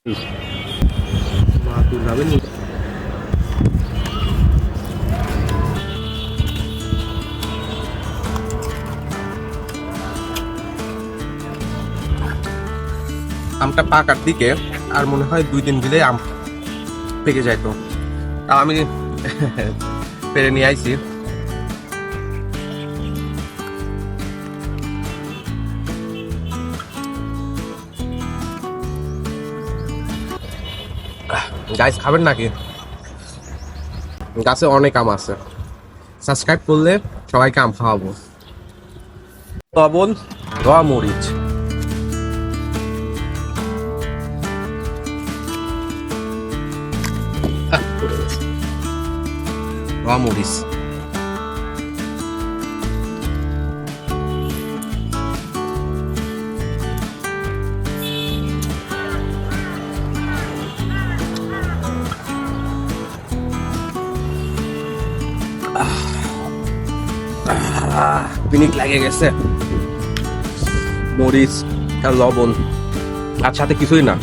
Matu namin. আমটা পাকার দিকে আর মনে হয় 2 দিন দিলে আম পেকে যায়। তো তাও আমি পেরে নিয়ে আইছি। গাইস খাবেন নাকি? গাছে অনেক আম আছে, সাবস্ক্রাইব করলে সবাইকে আম খাওয়াবো। লবণ, ধোয়া মরিচ, ধোয়া মরিচ, পিনিক লাগে গেছে। মরিচ আর লবণ আর সাথে কিছুই না।